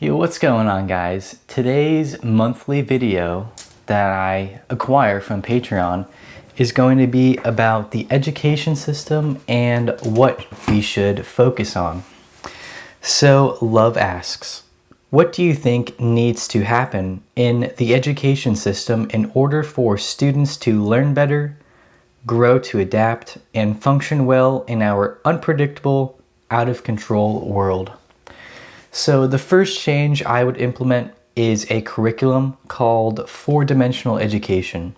Yo, what's going on, guys? Today's monthly video that I acquire from Patreon is going to be about the education system and what we should focus on. So, Love asks, what do you think needs to happen in the education system in order for students to learn better, grow to adapt, and function well in our unpredictable, out of control world? So the first change I would implement is a curriculum called four-dimensional education.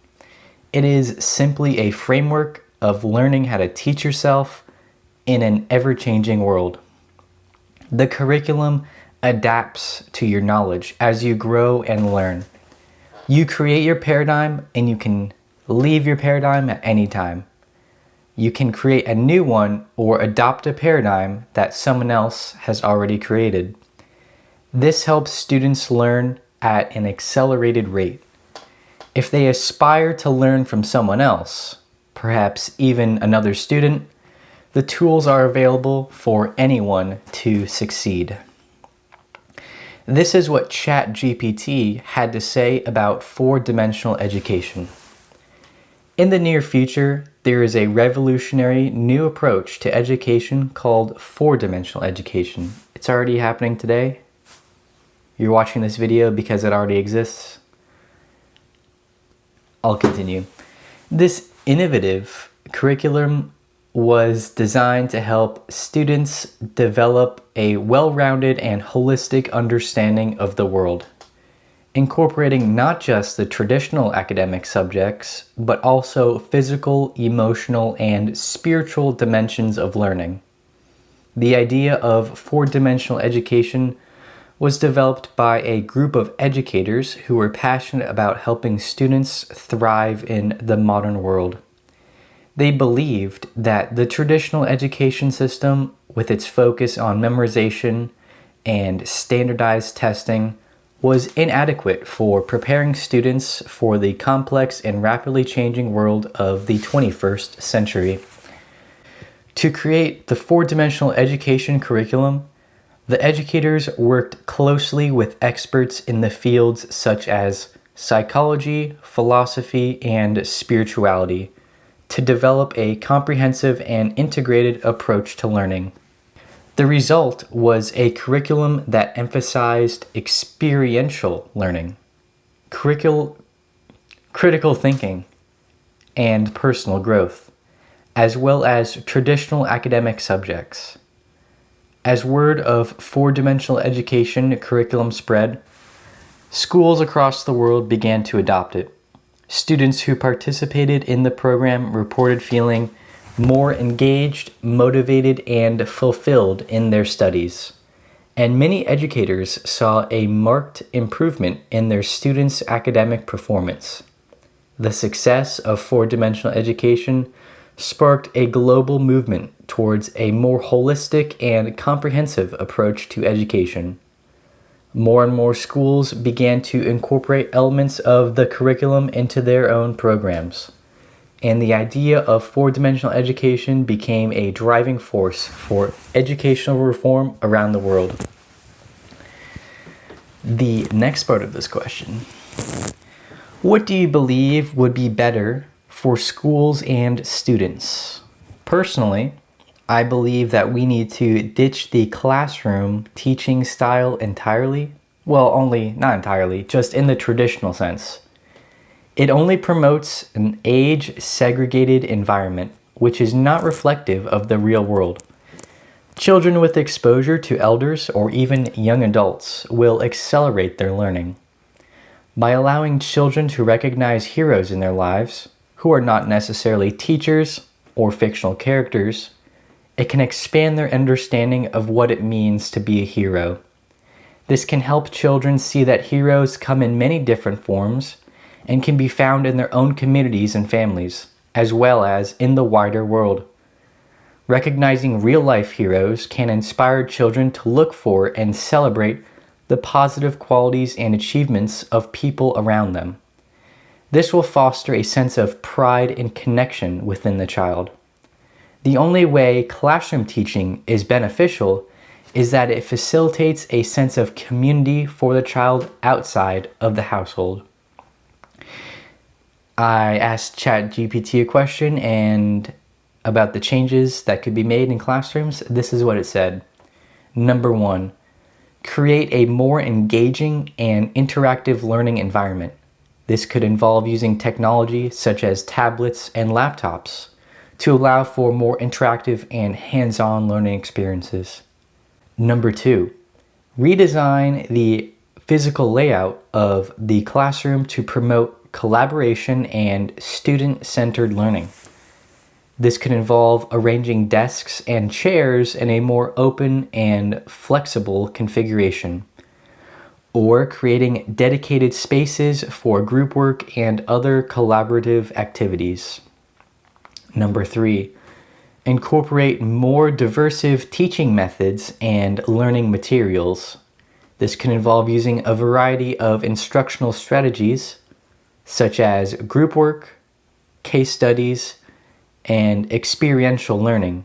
It is simply a framework of learning how to teach yourself in an ever-changing world. The curriculum adapts to your knowledge as you grow and learn. You create your paradigm and you can leave your paradigm at any time. You can create a new one or adopt a paradigm that someone else has already created. This helps students learn at an accelerated rate. If they aspire to learn from someone else, perhaps even another student, the tools are available for anyone to succeed. This is what ChatGPT had to say about four-dimensional education. In the near future, there is a revolutionary new approach to education called four-dimensional education. It's already happening today. You're watching this video because it already exists. I'll continue. This innovative curriculum was designed to help students develop a well-rounded and holistic understanding of the world, incorporating not just the traditional academic subjects, but also physical, emotional, and spiritual dimensions of learning. The idea of four-dimensional education was developed by a group of educators who were passionate about helping students thrive in the modern world. They believed that the traditional education system, with its focus on memorization and standardized testing, was inadequate for preparing students for the complex and rapidly changing world of the 21st century. To create the four-dimensional education curriculum, the educators worked closely with experts in the fields such as psychology, philosophy, and spirituality to develop a comprehensive and integrated approach to learning. The result was a curriculum that emphasized experiential learning, critical thinking, and personal growth, as well as traditional academic subjects. As word of four-dimensional education curriculum spread, schools across the world began to adopt it. Students who participated in the program reported feeling more engaged, motivated, and fulfilled in their studies. And many educators saw a marked improvement in their students' academic performance. The success of four-dimensional education sparked a global movement towards a more holistic and comprehensive approach to education. More and more schools began to incorporate elements of the curriculum into their own programs, and the idea of four-dimensional education became a driving force for educational reform around the world. The next part of this question: what do you believe would be better for schools and students? Personally, I believe that we need to ditch the classroom teaching style entirely. Well, not entirely, just in the traditional sense. It only promotes an age-segregated environment, which is not reflective of the real world. Children with exposure to elders or even young adults will accelerate their learning. By allowing children to recognize heroes in their lives, who are not necessarily teachers or fictional characters, it can expand their understanding of what it means to be a hero. This can help children see that heroes come in many different forms and can be found in their own communities and families, as well as in the wider world. Recognizing real-life heroes can inspire children to look for and celebrate the positive qualities and achievements of people around them. This will foster a sense of pride and connection within the child. The only way classroom teaching is beneficial is that it facilitates a sense of community for the child outside of the household. I asked ChatGPT a question and about the changes that could be made in classrooms. This is what it said. Number 1, create a more engaging and interactive learning environment. This could involve using technology such as tablets and laptops to allow for more interactive and hands-on learning experiences. Number 2, redesign the physical layout of the classroom to promote collaboration and student-centered learning. This could involve arranging desks and chairs in a more open and flexible configuration, or creating dedicated spaces for group work and other collaborative activities. Number 3, incorporate more diversive teaching methods and learning materials. This can involve using a variety of instructional strategies, such as group work, case studies, and experiential learning,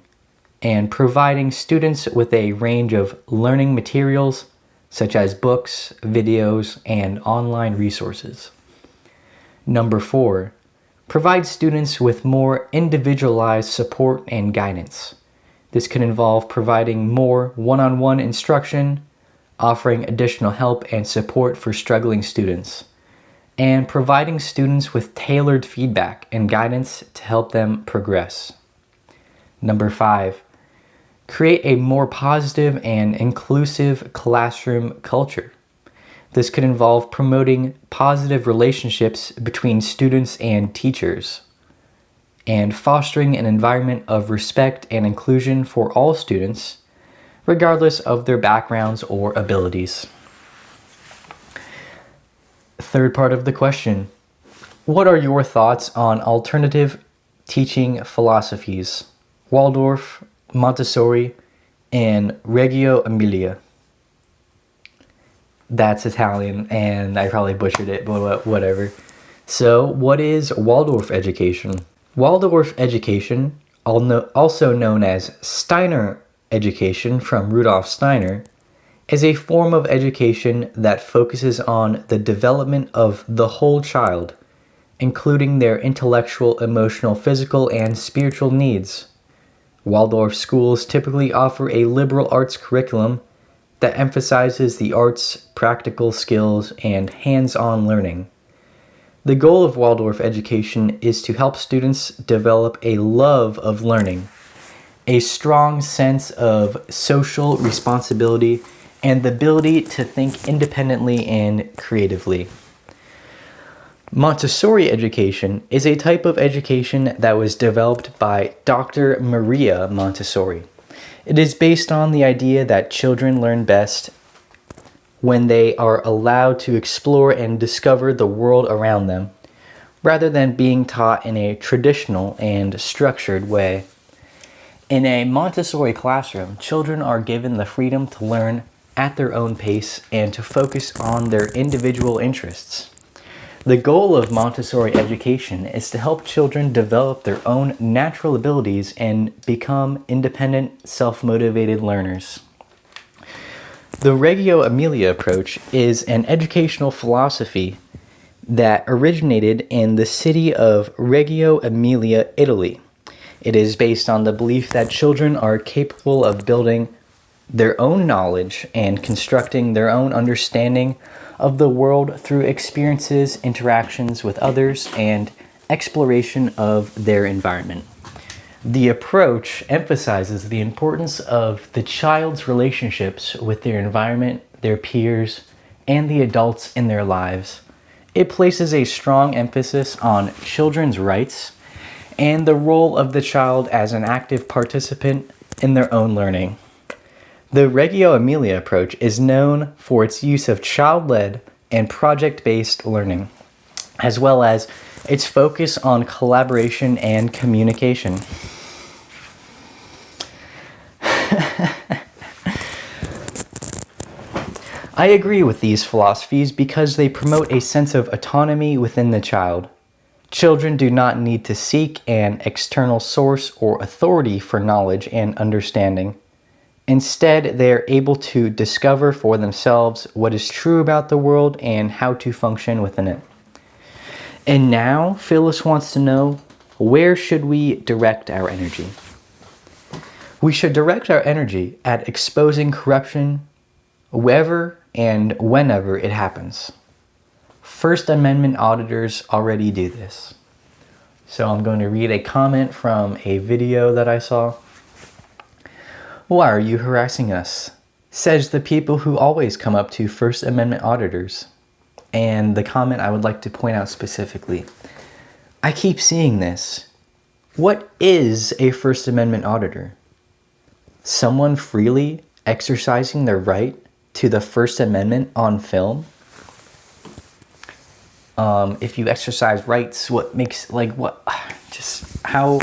and providing students with a range of learning materials, such as books, videos, and online resources. Number 4, provide students with more individualized support and guidance. This can involve providing more one-on-one instruction, offering additional help and support for struggling students, and providing students with tailored feedback and guidance to help them progress. Number 5, create a more positive and inclusive classroom culture. This could involve promoting positive relationships between students and teachers, and fostering an environment of respect and inclusion for all students, regardless of their backgrounds or abilities. Third part of the question: what are your thoughts on alternative teaching philosophies, Waldorf, Montessori, and Reggio Emilia? That's Italian, and I probably butchered it, but whatever. So, what is Waldorf education? Waldorf education, also known as Steiner education from Rudolf Steiner, is a form of education that focuses on the development of the whole child, including their intellectual, emotional, physical, and spiritual needs. Waldorf schools typically offer a liberal arts curriculum that emphasizes the arts, practical skills, and hands-on learning. The goal of Waldorf education is to help students develop a love of learning, a strong sense of social responsibility, and the ability to think independently and creatively. Montessori education is a type of education that was developed by Dr. Maria Montessori. It is based on the idea that children learn best when they are allowed to explore and discover the world around them, rather than being taught in a traditional and structured way. In a Montessori classroom, children are given the freedom to learn at their own pace and to focus on their individual interests. The goal of Montessori education is to help children develop their own natural abilities and become independent, self-motivated learners. The Reggio Emilia approach is an educational philosophy that originated in the city of Reggio Emilia, Italy. It is based on the belief that children are capable of building their own knowledge and constructing their own understanding of the world through experiences, interactions with others, and exploration of their environment. The approach emphasizes the importance of the child's relationships with their environment, their peers, and the adults in their lives. It places a strong emphasis on children's rights and the role of the child as an active participant in their own learning. The Reggio Emilia approach is known for its use of child-led and project-based learning, as well as its focus on collaboration and communication. I agree with these philosophies because they promote a sense of autonomy within the child. Children do not need to seek an external source or authority for knowledge and understanding. Instead, they are able to discover for themselves what is true about the world and how to function within it. And now, Phyllis wants to know, where should we direct our energy? We should direct our energy at exposing corruption wherever and whenever it happens. First Amendment auditors already do this. So I'm going to read a comment from a video that I saw. Why are you harassing us? Says the people who always come up to First Amendment auditors. And the comment I would like to point out specifically. I keep seeing this. What is a First Amendment auditor? Someone freely exercising their right to the First Amendment on film? If you exercise rights, just how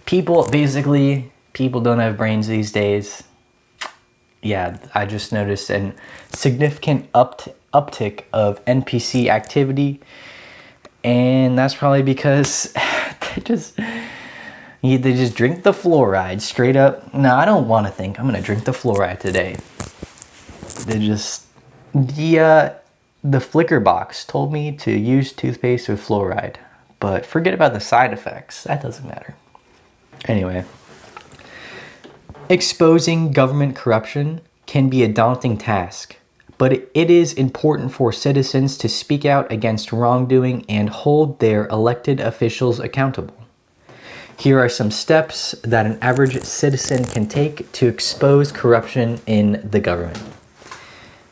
people don't have brains these days. Yeah, I just noticed a significant uptick of NPC activity, and that's probably because they just drink the fluoride straight up. No, I don't want to think I'm gonna drink the fluoride today. The Flickr box told me to use toothpaste with fluoride, but forget about the side effects. That doesn't matter. Anyway, exposing government corruption can be a daunting task, but it is important for citizens to speak out against wrongdoing and hold their elected officials accountable. Here are some steps that an average citizen can take to expose corruption in the government.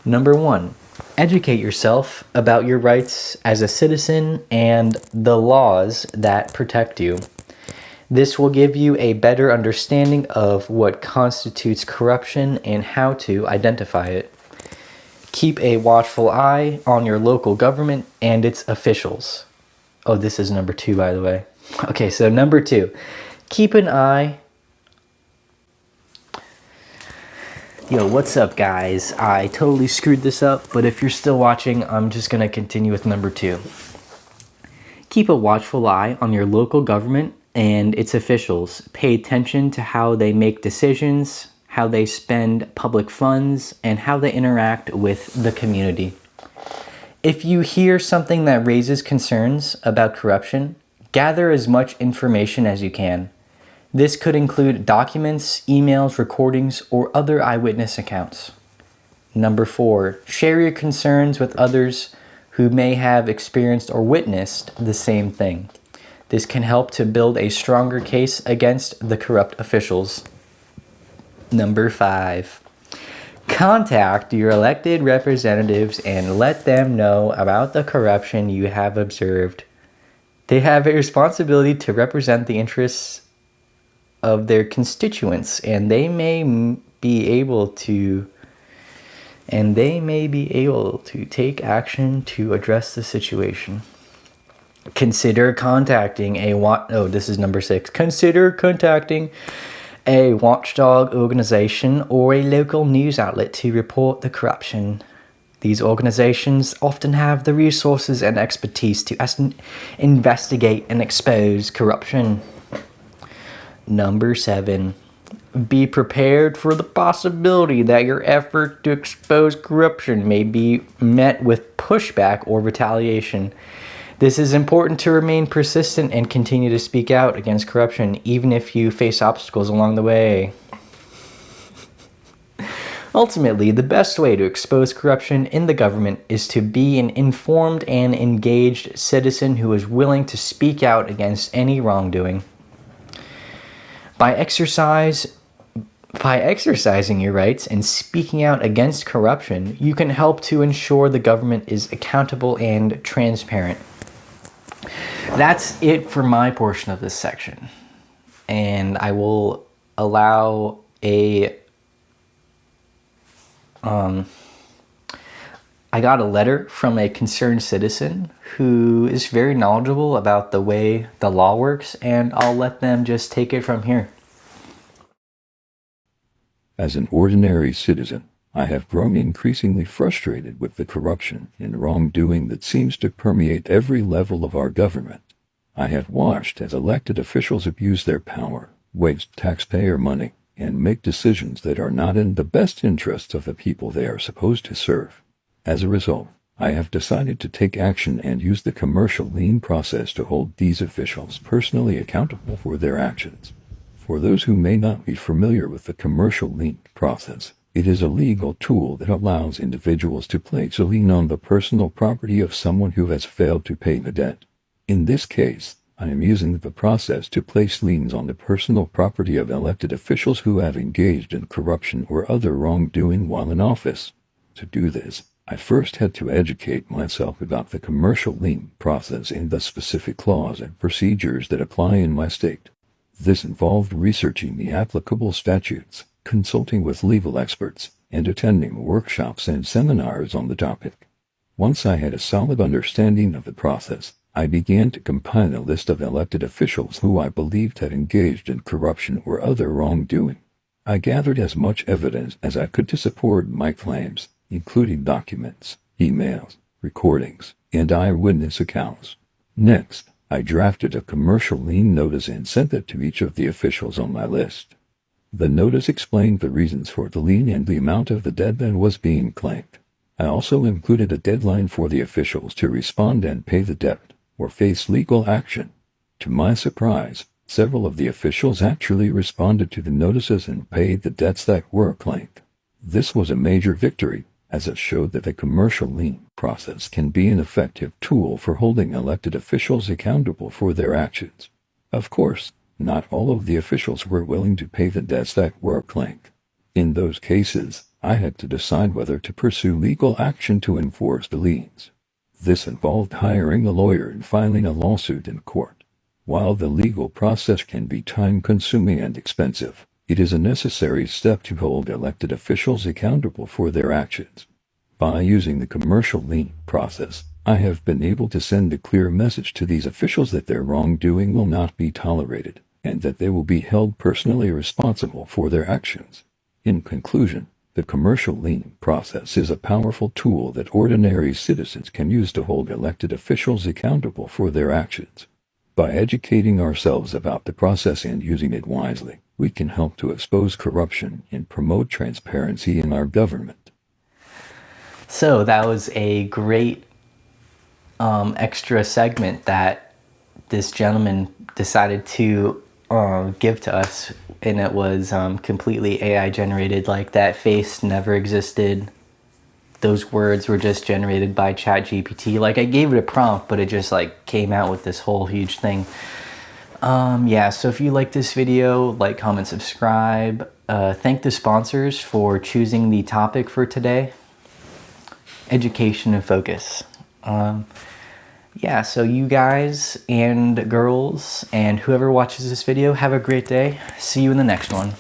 Number 1, educate yourself about your rights as a citizen and the laws that protect you. This will give you a better understanding of what constitutes corruption and how to identify it. Keep a watchful eye on your local government and its officials. Oh, this is number 2, by the way. Okay, so number 2, keep an eye. Yo, what's up, guys? I totally screwed this up, but if you're still watching, I'm just going to continue with number 2. Keep a watchful eye on your local government and its officials. Pay attention to how they make decisions, how they spend public funds, and how they interact with the community. If you hear something that raises concerns about corruption, gather as much information as you can. This could include documents, emails, recordings, or other eyewitness accounts. Number 4, share your concerns with others who may have experienced or witnessed the same thing. This can help to build a stronger case against the corrupt officials. Number 5, contact your elected representatives and let them know about the corruption you have observed. They have a responsibility to represent the interests of their constituents, and they may be able to take action to address the situation. Consider contacting Consider contacting a watchdog organization or a local news outlet to report the corruption. These organizations often have the resources and expertise to investigate and expose corruption. Number 7, be prepared for the possibility that your effort to expose corruption may be met with pushback or retaliation. This is important to remain persistent and continue to speak out against corruption, even if you face obstacles along the way. Ultimately, the best way to expose corruption in the government is to be an informed and engaged citizen who is willing to speak out against any wrongdoing. By exercising your rights and speaking out against corruption, you can help to ensure the government is accountable and transparent. That's it for my portion of this section. And I will allow I got a letter from a concerned citizen who is very knowledgeable about the way the law works, and I'll let them just take it from here. As an ordinary citizen, I have grown increasingly frustrated with the corruption and wrongdoing that seems to permeate every level of our government. I have watched as elected officials abuse their power, waste taxpayer money, and make decisions that are not in the best interests of the people they are supposed to serve. As a result, I have decided to take action and use the commercial lien process to hold these officials personally accountable for their actions. For those who may not be familiar with the commercial lien process, it is a legal tool that allows individuals to place a lien on the personal property of someone who has failed to pay the debt. In this case, I am using the process to place liens on the personal property of elected officials who have engaged in corruption or other wrongdoing while in office. To do this, I first had to educate myself about the commercial lien process and the specific laws and procedures that apply in my state. This involved researching the applicable statutes, consulting with legal experts, and attending workshops and seminars on the topic. Once I had a solid understanding of the process, I began to compile a list of elected officials who I believed had engaged in corruption or other wrongdoing. I gathered as much evidence as I could to support my claims, including documents, emails, recordings, and eyewitness accounts. Next, I drafted a commercial lien notice and sent it to each of the officials on my list. The notice explained the reasons for the lien and the amount of the debt that was being claimed. I also included a deadline for the officials to respond and pay the debt, or face legal action. To my surprise, several of the officials actually responded to the notices and paid the debts that were claimed. This was a major victory, as it showed that the commercial lien process can be an effective tool for holding elected officials accountable for their actions. Of course, not all of the officials were willing to pay the debts that were claimed. In those cases, I had to decide whether to pursue legal action to enforce the liens. This involved hiring a lawyer and filing a lawsuit in court. While the legal process can be time-consuming and expensive, it is a necessary step to hold elected officials accountable for their actions. By using the commercial lien process, I have been able to send a clear message to these officials that their wrongdoing will not be tolerated, and that they will be held personally responsible for their actions. In conclusion, the commercial lien process is a powerful tool that ordinary citizens can use to hold elected officials accountable for their actions. By educating ourselves about the process and using it wisely, we can help to expose corruption and promote transparency in our government. So that was a great extra segment that this gentleman decided to give to us, and it was completely AI generated. Like, that face never existed. Those words were just generated by ChatGPT. Like, I gave it a prompt, but it just like came out with this whole huge thing. Yeah, so if you like this video, like, comment, subscribe. Thank the sponsors for choosing the topic for today: education and focus. Yeah, so you guys and girls and whoever watches this video, have a great day. See you in the next one.